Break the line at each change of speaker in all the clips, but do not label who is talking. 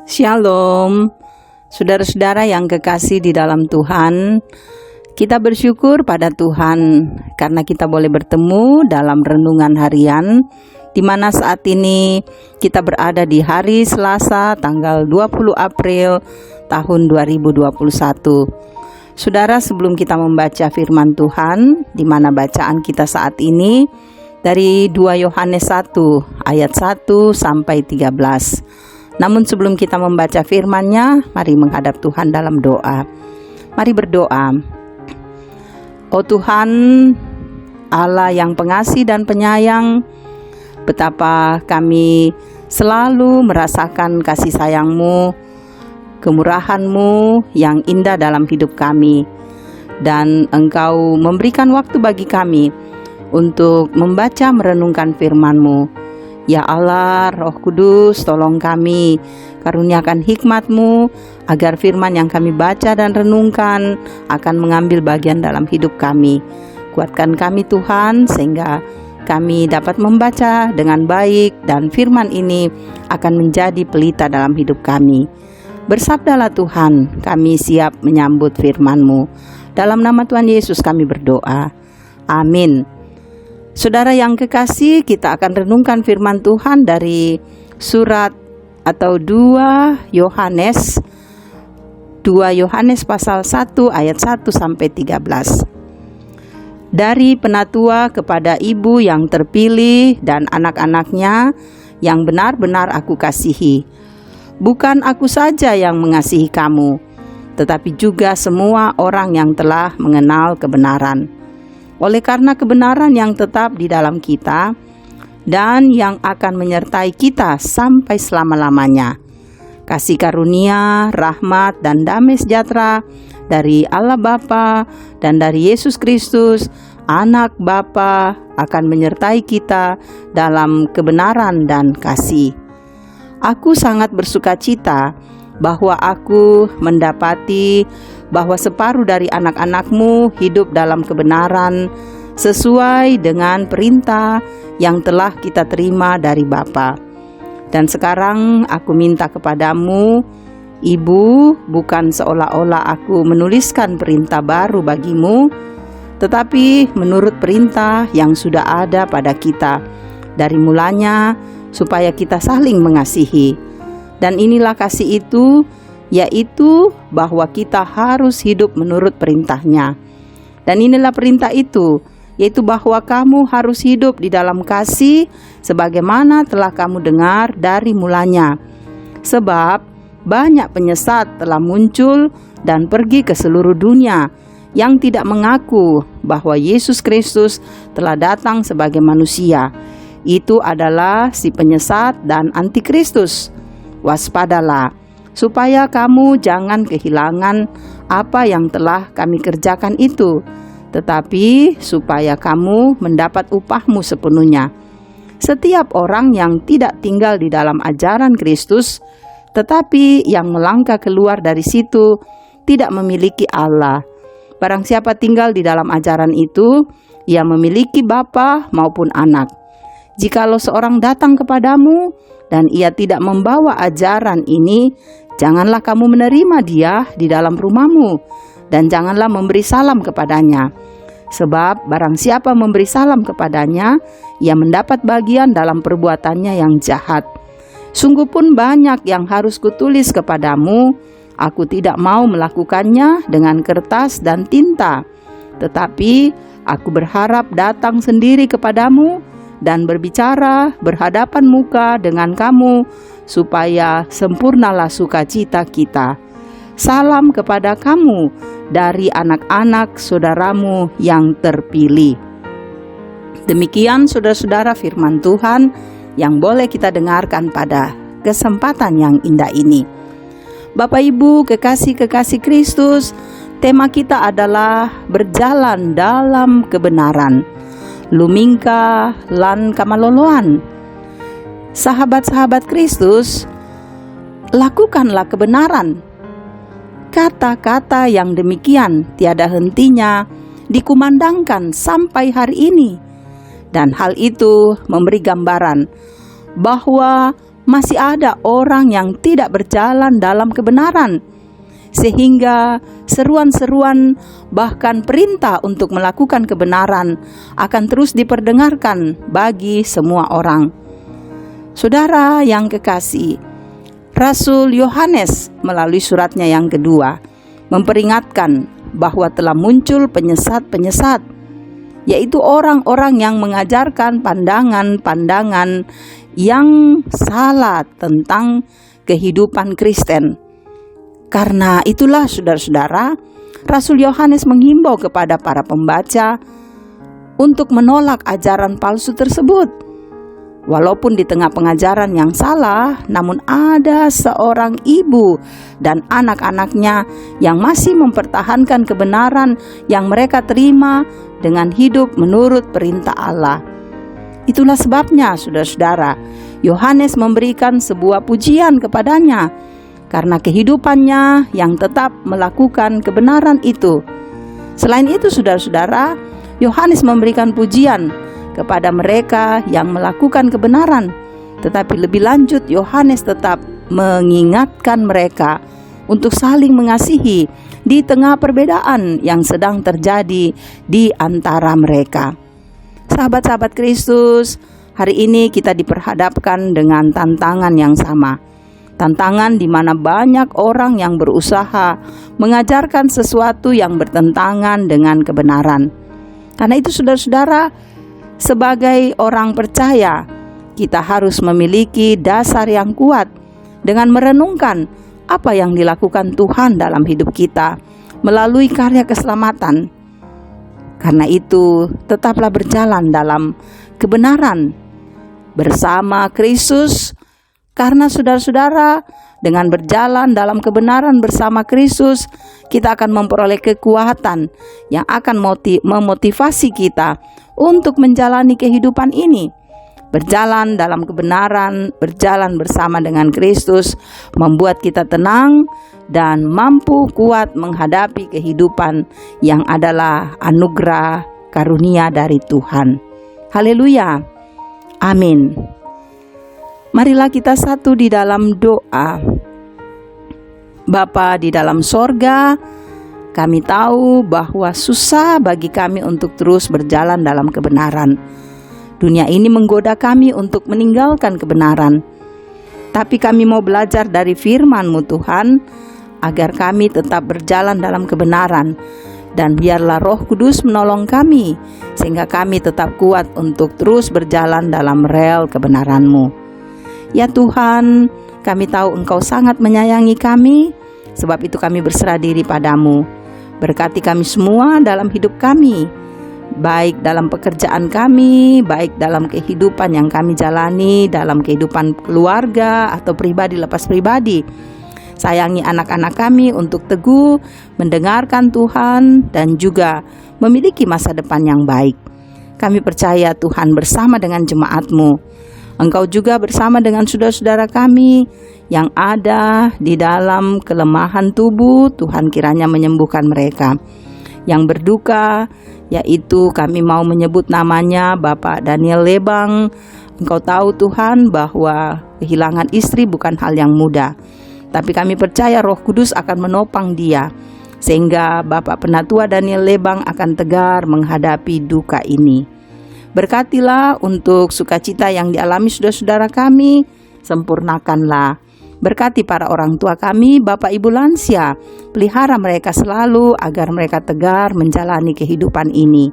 Shalom, saudara-saudara yang kekasih di dalam Tuhan. Kita bersyukur pada Tuhan karena kita boleh bertemu dalam renungan harian, di mana saat ini kita berada di hari Selasa tanggal 20 April tahun 2021. Saudara, sebelum kita membaca firman Tuhan, di mana bacaan kita saat ini dari 2 Yohanes 1 ayat 1 sampai 13. Namun sebelum kita membaca firman-Nya, mari menghadap Tuhan dalam doa. Mari berdoa. Oh Tuhan, Allah yang pengasih dan penyayang, betapa kami selalu merasakan kasih sayang-Mu, kemurahan-Mu yang indah dalam hidup kami. Dan Engkau memberikan waktu bagi kami untuk membaca merenungkan firman-Mu. Ya Allah, Roh Kudus, tolong kami, karuniakan hikmat-Mu, agar firman yang kami baca dan renungkan akan mengambil bagian dalam hidup kami. Kuatkan kami Tuhan, sehingga kami dapat membaca dengan baik, dan firman ini akan menjadi pelita dalam hidup kami. Bersabdalah Tuhan, kami siap menyambut firman-Mu. Dalam nama Tuhan Yesus kami berdoa. Amin. Saudara yang kekasih, kita akan renungkan firman Tuhan dari surat atau 2 Yohanes pasal 1 ayat 1 sampai 13. Dari penatua kepada ibu yang terpilih dan anak-anaknya yang benar-benar aku kasihi. Bukan aku saja yang mengasihi kamu, tetapi juga semua orang yang telah mengenal kebenaran. Oleh karena kebenaran yang tetap di dalam kita dan yang akan menyertai kita sampai selama-lamanya. Kasih karunia, rahmat, dan damai sejahtera dari Allah Bapa dan dari Yesus Kristus, Anak Bapa, akan menyertai kita dalam kebenaran dan kasih. Aku sangat bersukacita bahwa aku mendapati bahwa separuh dari anak-anak-Mu hidup dalam kebenaran sesuai dengan perintah yang telah kita terima dari Bapa. Dan sekarang aku minta kepadamu, Ibu, bukan seolah-olah aku menuliskan perintah baru bagimu, tetapi menurut perintah yang sudah ada pada kita dari mulanya, supaya kita saling mengasihi. Dan inilah kasih itu, yaitu bahwa kita harus hidup menurut perintah-Nya. Dan inilah perintah itu, yaitu bahwa kamu harus hidup di dalam kasih sebagaimana telah kamu dengar dari mulanya. Sebab banyak penyesat telah muncul dan pergi ke seluruh dunia yang tidak mengaku bahwa Yesus Kristus telah datang sebagai manusia. Itu adalah si penyesat dan antikristus. Waspadalah, supaya kamu jangan kehilangan apa yang telah kami kerjakan itu, tetapi supaya kamu mendapat upahmu sepenuhnya. Setiap orang yang tidak tinggal di dalam ajaran Kristus, tetapi yang melangkah keluar dari situ, tidak memiliki Allah. Barang siapa tinggal di dalam ajaran itu, ia memiliki Bapa maupun Anak. Jikalau seorang datang kepadamu dan ia tidak membawa ajaran ini, janganlah kamu menerima dia di dalam rumahmu, dan janganlah memberi salam kepadanya. Sebab barang siapa memberi salam kepadanya, ia mendapat bagian dalam perbuatannya yang jahat. Sungguh pun banyak yang harus kutulis kepadamu, aku tidak mau melakukannya dengan kertas dan tinta, tetapi aku berharap datang sendiri kepadamu dan berbicara berhadapan muka dengan kamu, supaya sempurnalah sukacita kita. Salam kepada kamu dari anak-anak saudaramu yang terpilih. Demikian saudara-saudara firman Tuhan yang boleh kita dengarkan pada kesempatan yang indah ini. Bapak Ibu kekasih-kekasih Kristus, tema kita adalah berjalan dalam kebenaran. Lumingka lan kamaloloan. Sahabat-sahabat Kristus, lakukanlah kebenaran. Kata-kata yang demikian tiada hentinya dikumandangkan sampai hari ini. Dan hal itu memberi gambaran bahwa masih ada orang yang tidak berjalan dalam kebenaran, sehingga seruan-seruan bahkan perintah untuk melakukan kebenaran akan terus diperdengarkan bagi semua orang. Saudara yang kekasih, Rasul Yohanes melalui suratnya yang kedua memperingatkan bahwa telah muncul penyesat-penyesat, yaitu orang-orang yang mengajarkan pandangan-pandangan yang salah tentang kehidupan Kristen. Karena itulah saudara-saudara, Rasul Yohanes menghimbau kepada para pembaca untuk menolak ajaran palsu tersebut. Walaupun di tengah pengajaran yang salah, namun ada seorang ibu dan anak-anaknya yang masih mempertahankan kebenaran yang mereka terima dengan hidup menurut perintah Allah. Itulah sebabnya, saudara-saudara, Yohanes memberikan sebuah pujian kepadanya karena kehidupannya yang tetap melakukan kebenaran itu. Selain itu, saudara-saudara, Yohanes memberikan pujian kepada mereka yang melakukan kebenaran, tetapi lebih lanjut Yohanes tetap mengingatkan mereka untuk saling mengasihi di tengah perbedaan yang sedang terjadi di antara mereka. Sahabat-sahabat Kristus, hari ini kita diperhadapkan dengan tantangan yang sama. Tantangan di mana banyak orang yang berusaha mengajarkan sesuatu yang bertentangan dengan kebenaran. Karena itu saudara-saudara, sebagai orang percaya, kita harus memiliki dasar yang kuat dengan merenungkan apa yang dilakukan Tuhan dalam hidup kita melalui karya keselamatan. Karena itu, tetaplah berjalan dalam kebenaran bersama Kristus, karena saudara-saudara, dengan berjalan dalam kebenaran bersama Kristus, kita akan memperoleh kekuatan yang akan memotivasi kita untuk menjalani kehidupan ini. Berjalan dalam kebenaran, berjalan bersama dengan Kristus, membuat kita tenang dan mampu kuat menghadapi kehidupan yang adalah anugerah karunia dari Tuhan. Haleluya. Amin. Marilah kita satu di dalam doa. Bapa di dalam sorga, kami tahu bahwa susah bagi kami untuk terus berjalan dalam kebenaran. Dunia ini menggoda kami untuk meninggalkan kebenaran. Tapi kami mau belajar dari firman-Mu Tuhan, agar kami tetap berjalan dalam kebenaran. Dan biarlah Roh Kudus menolong kami, sehingga kami tetap kuat untuk terus berjalan dalam rel kebenaran-Mu. Ya Tuhan, kami tahu Engkau sangat menyayangi kami, sebab itu kami berserah diri padamu. Berkati kami semua dalam hidup kami, baik dalam pekerjaan kami, baik dalam kehidupan yang kami jalani, dalam kehidupan keluarga atau pribadi lepas pribadi. Sayangi anak-anak kami untuk teguh mendengarkan Tuhan dan juga memiliki masa depan yang baik. Kami percaya Tuhan bersama dengan jemaat-Mu. Engkau juga bersama dengan saudara-saudara kami yang ada di dalam kelemahan tubuh. Tuhan kiranya menyembuhkan mereka. Yang berduka, yaitu kami mau menyebut namanya Bapak Daniel Lebang. Engkau tahu Tuhan bahwa kehilangan istri bukan hal yang mudah. Tapi kami percaya Roh Kudus akan menopang dia, sehingga Bapak Penatua Daniel Lebang akan tegar menghadapi duka ini. Berkatilah untuk sukacita yang dialami saudara-saudara kami, sempurnakanlah. Berkati para orang tua kami, Bapak Ibu lansia, pelihara mereka selalu agar mereka tegar menjalani kehidupan ini.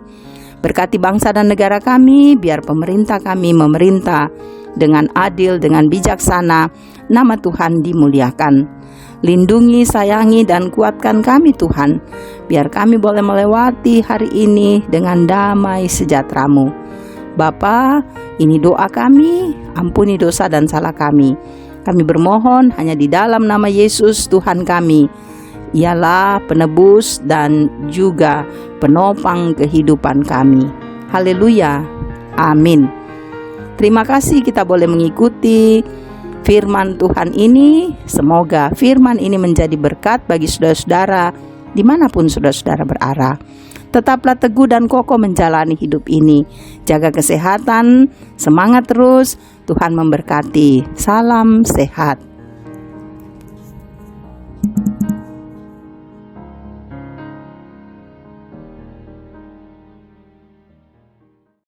Berkati bangsa dan negara kami, biar pemerintah kami memerintah dengan adil, dengan bijaksana, nama Tuhan dimuliakan. Lindungi, sayangi, dan kuatkan kami Tuhan, biar kami boleh melewati hari ini dengan damai sejahtera-Mu. Bapa, ini doa kami, ampuni dosa dan salah kami. Kami bermohon hanya di dalam nama Yesus Tuhan kami. Ialah penebus dan juga penopang kehidupan kami. Haleluya. Amin. Terima kasih kita boleh mengikuti firman Tuhan ini. Semoga firman ini menjadi berkat bagi saudara-saudara dimanapun saudara-saudara berada. Tetaplah teguh dan kokoh menjalani hidup ini. Jaga kesehatan, semangat terus, Tuhan memberkati. Salam sehat.